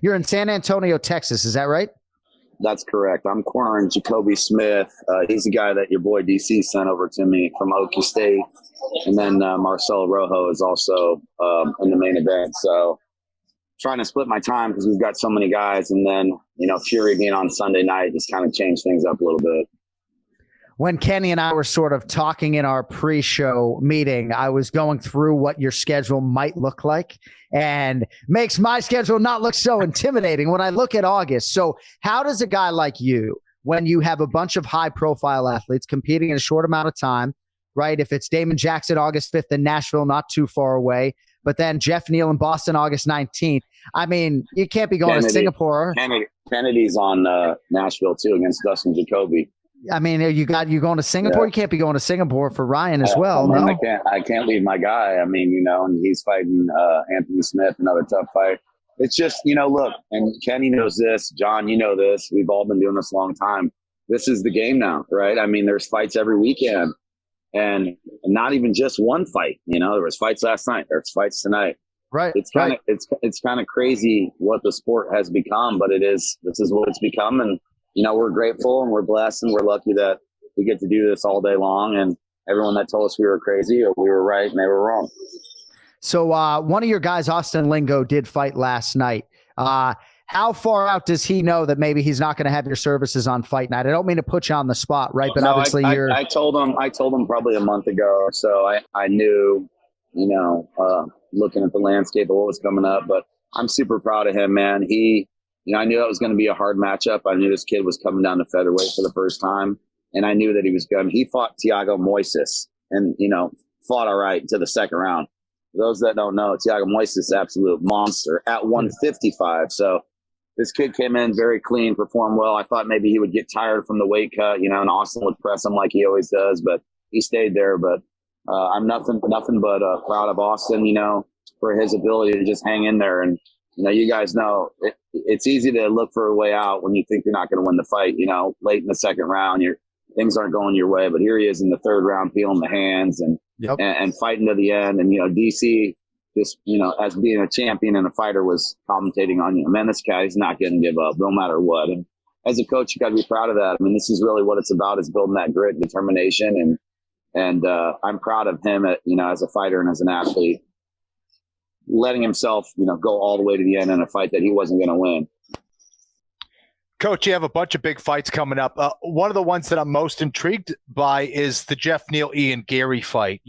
You're in San Antonio, Texas. Is that right? That's correct. I'm cornering Jacoby Smith. He's the guy that your boy DC sent over to me from Okie State. And then Marcelo Rojo is also in the main event. So trying to split my time because we've got so many guys. And then, Fury being on Sunday night just kind of changed things up a little bit. When Kenny and I were sort of talking in our pre-show meeting, I was going through what your schedule might look like and makes my schedule not look so intimidating when I look at August. So how does a guy like you, when you have a bunch of high-profile athletes competing in a short amount of time, right? If it's Damon Jackson August 5th in Nashville, not too far away, but then Jeff Neal in Boston August 19th. I mean, you can't be going to Singapore. Kennedy's on Nashville, too, against Dustin Jacoby. I mean, you going to Singapore? Yeah. You can't be going to Singapore for Ryan as well. I mean, no, I can't leave my guy. I mean, and he's fighting Anthony Smith, another tough fight. It's just, look, and Kenny knows this. John, you know this. We've all been doing this a long time. This is the game now, right? I mean, there's fights every weekend, and not even just one fight. There was fights last night. There's fights tonight. Right. It's kind of crazy what the sport has become, but this is what it's become, and. We're grateful and we're blessed and we're lucky that we get to do this all day long. And everyone that told us we were crazy or we were right and they were wrong. So one of your guys, Austin Lingo, did fight last night. How far out does he know that maybe he's not going to have your services on fight night? I don't mean to put you on the spot, right? But obviously I told him probably a month ago or so. I knew, looking at the landscape of what was coming up, but I'm super proud of him, man. I knew that was going to be a hard matchup. I knew this kid was coming down to featherweight for the first time, and I knew that he was good. He fought Thiago Moises and, fought all right to the second round. For those that don't know, Thiago Moises is an absolute monster at 155. So this kid came in very clean, performed well. I thought maybe he would get tired from the weight cut, and Austin would press him like he always does, but he stayed there. But I'm nothing but proud of Austin, for his ability to just hang in there. And, you guys know it's easy to look for a way out when you think you're not going to win the fight. Late in the second round, things aren't going your way. But here he is in the third round, peeling the hands and fighting to the end. And DC just as being a champion and a fighter was commentating on man, this guy is not going to give up no matter what. And as a coach, you got to be proud of that. I mean, this is really what it's about: is building that grit and determination. And I'm proud of him, as a fighter and as an athlete. Letting himself, go all the way to the end in a fight that he wasn't going to win. Coach, you have a bunch of big fights coming up. One of the ones that I'm most intrigued by is the Jeff Neal Ian Gary fight.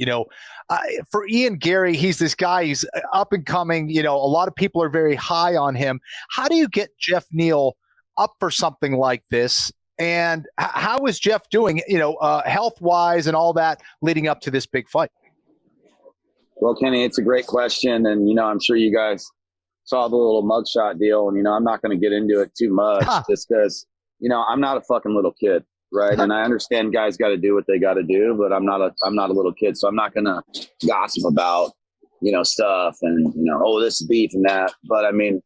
For Ian Gary, he's this guy. He's up and coming. A lot of people are very high on him. How do you get Jeff Neal up for something like this? And how is Jeff doing? Health wise and all that leading up to this big fight. Well, Kenny, it's a great question. And, I'm sure you guys saw the little mugshot deal. And, I'm not going to get into it too much just because, I'm not a fucking little kid. Right. And I understand guys got to do what they got to do, but I'm not a little kid. So I'm not going to gossip about, stuff and, this is beef and that. But I mean,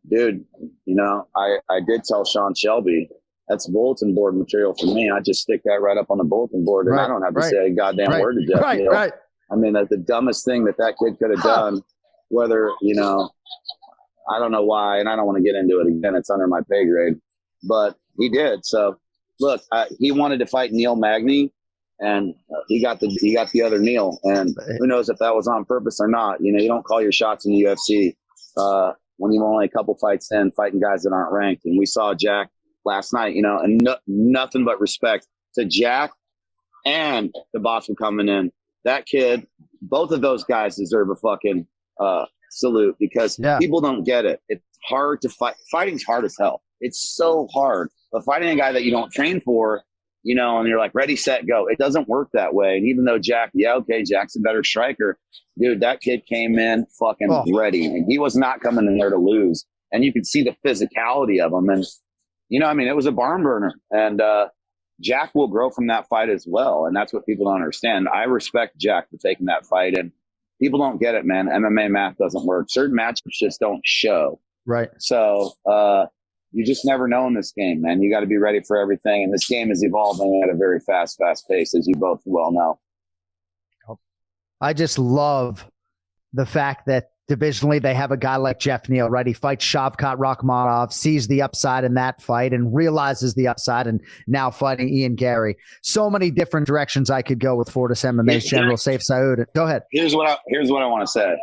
dude, I did tell Sean Shelby, that's bulletin board material for me. I just stick that right up on the bulletin board and I don't have to say a goddamn word to Jeff Neal. Right. I mean, that's the dumbest thing that kid could have done, whether, I don't know why, and I don't want to get into it again. It's under my pay grade, but he did. So look, he wanted to fight Neil Magny and he got the other Neil, and who knows if that was on purpose or not. You don't call your shots in the UFC when you're only a couple fights in fighting guys that aren't ranked. And we saw Jack last night, and nothing but respect to Jack and the boss coming in. That kid, both of those guys deserve a fucking salute because people don't get it. It's hard to fight. Fighting's hard as hell. It's so hard. But fighting a guy that you don't train for, and you're like, ready, set, go. It doesn't work that way. And even though Jack's a better striker. Dude, that kid came in fucking ready. And he was not coming in there to lose. And you could see the physicality of him. And, it was a barn burner. And, Jack will grow from that fight as well. And that's what people don't understand. I respect Jack for taking that fight. And people don't get it, man. MMA math doesn't work. Certain matchups just don't show. Right. So you just never know in this game, man. You got to be ready for everything. And this game is evolving at a very fast pace, as you both well know. I just love the fact that divisionally, they have a guy like Jeff Neal, right? He fights Shavkat Rakhmonov, sees the upside in that fight and realizes the upside, and now fighting Ian Gary. So many different directions I could go with Fortis MMA's General Sayif Saud. Go ahead. Here's what I want to say.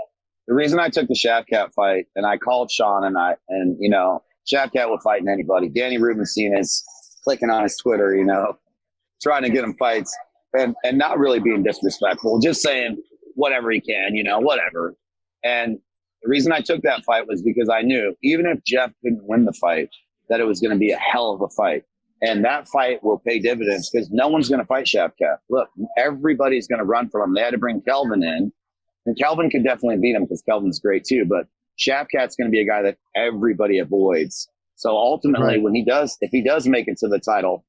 The reason I took the Shavkat fight, and I called Sean, and you know, Shavkat will fight anybody. Danny Rubenstein is clicking on his Twitter, you know, trying to get him fights, and not really being disrespectful, just saying whatever he can, you know, whatever. And the reason I took that fight was because I knew even if Jeff couldn't win the fight, that it was going to be a hell of a fight. And that fight will pay dividends because no one's going to fight Shavkat. Look, everybody's going to run from him. They had to bring Kelvin in, and Kelvin could definitely beat him because Kelvin's great too. But Shavkat's going to be a guy that everybody avoids. So ultimately, if he does make it to the title,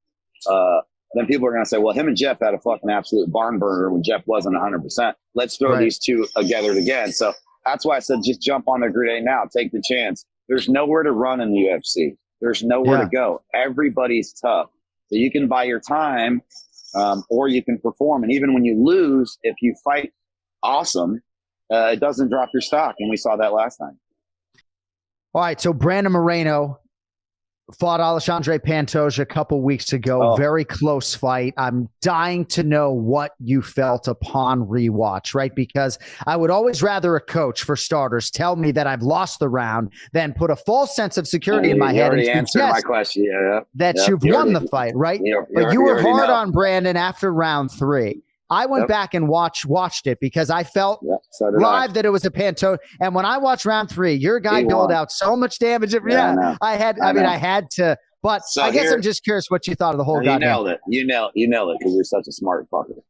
then people are going to say, well, him and Jeff had a fucking absolute barn burner when Jeff wasn't 100%. Let's throw these two together again. So that's why I said just jump on the grenade now. Take the chance. There's nowhere to run in the UFC. There's nowhere to go. Everybody's tough. So you can buy your time or you can perform. And even when you lose, if you fight awesome, it doesn't drop your stock. And we saw that last time. All right, so Brandon Moreno fought Alexandre Pantoja a couple weeks ago. Very close fight. I'm dying to know what you felt upon rewatch, right? Because I would always rather a coach, for starters, tell me that I've lost the round than put a false sense of security in my head and answered my question. You've won the fight, right? But you were hard on Brandon after round 3. I went back and watched it because I felt live that it was a Pantoja. And when I watched round 3, your guy doled out so much damage. I had to. But so I guess I'm just curious what you thought of the whole guy. You nailed it. You nailed it because you're such a smart fucker.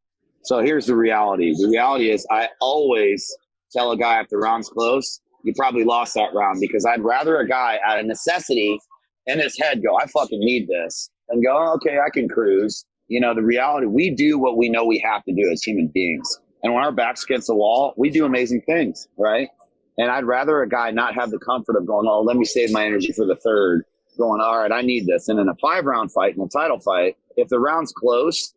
So here's the reality. The reality is I always tell a guy if the round's close, you probably lost that round, because I'd rather a guy out of necessity in his head go, I fucking need this, and go, oh, okay, I can cruise. You know, the reality, we do what we know we have to do as human beings. And when our back's against the wall, we do amazing things, right? And I'd rather a guy not have the comfort of going, oh, let me save my energy for the third, going, all right, I need this. And in a 5-round fight, in a title fight, if the round's close,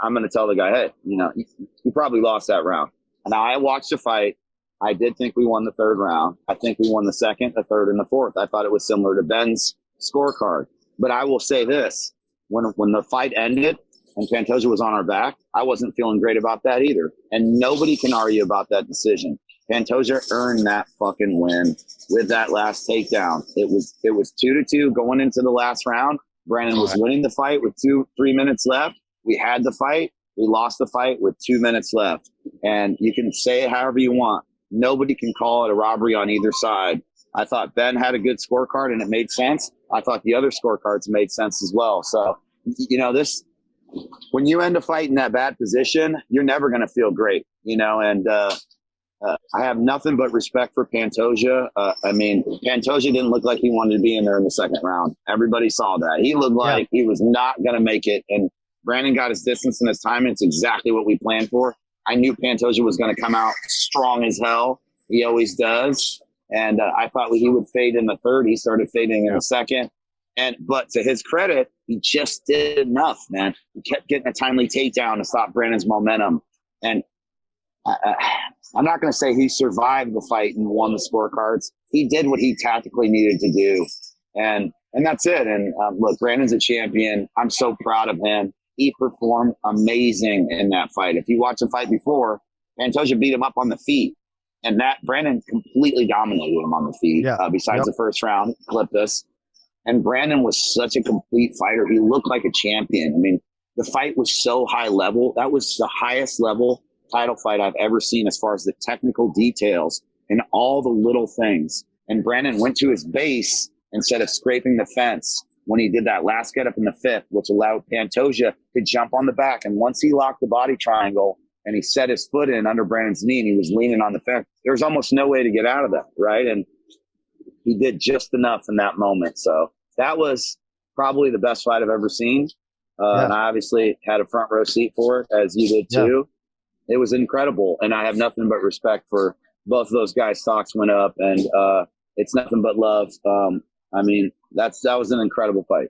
I'm going to tell the guy, hey, you know, you probably lost that round. And now I watched the fight. I did think we won the 3rd round. I think we won the 2nd, the 3rd, and the 4th. I thought it was similar to Ben's scorecard. But I will say this. When the fight ended and Pantoja was on our back, I wasn't feeling great about that either. And nobody can argue about that decision. Pantoja earned that fucking win with that last takedown. It was 2-2 going into the last round. Brandon was winning the fight with 2-3 minutes left. We had the fight. We lost the fight with 2 minutes left. And you can say it however you want. Nobody can call it a robbery on either side. I thought Ben had a good scorecard and it made sense. I thought the other scorecards made sense as well. So, you know, when you end a fight in that bad position, you're never going to feel great, you know, and I have nothing but respect for Pantoja. I mean, Pantoja didn't look like he wanted to be in there in the 2nd round. Everybody saw that. He looked like he was not going to make it. And Brandon got his distance and his time. And it's exactly what we planned for. I knew Pantoja was going to come out strong as hell. He always does. And I thought he would fade in the 3rd. He started fading in the 2nd. But to his credit, he just did enough, man. He kept getting a timely takedown to stop Brandon's momentum. And I'm not going to say he survived the fight and won the scorecards. He did what he tactically needed to do. And that's it. And look, Brandon's a champion. I'm so proud of him. He performed amazing in that fight. If you watch the fight before, Pantoja beat him up on the feet. And that Brandon completely dominated him on the feet. Besides the 1st round, clipped us. And Brandon was such a complete fighter. He looked like a champion. I mean, the fight was so high level. That was the highest level title fight I've ever seen as far as the technical details and all the little things. And Brandon went to his base instead of scraping the fence when he did that last get up in the 5th, which allowed Pantoja to jump on the back. And once he locked the body triangle and he set his foot in under Brandon's knee and he was leaning on the fence, there was almost no way to get out of that, right? And he did just enough in that moment. So that was probably the best fight I've ever seen. And I obviously had a front row seat for it, as you did too. It was incredible. And I have nothing but respect for both of those guys. Stocks went up and it's nothing but love. I mean, that was an incredible fight.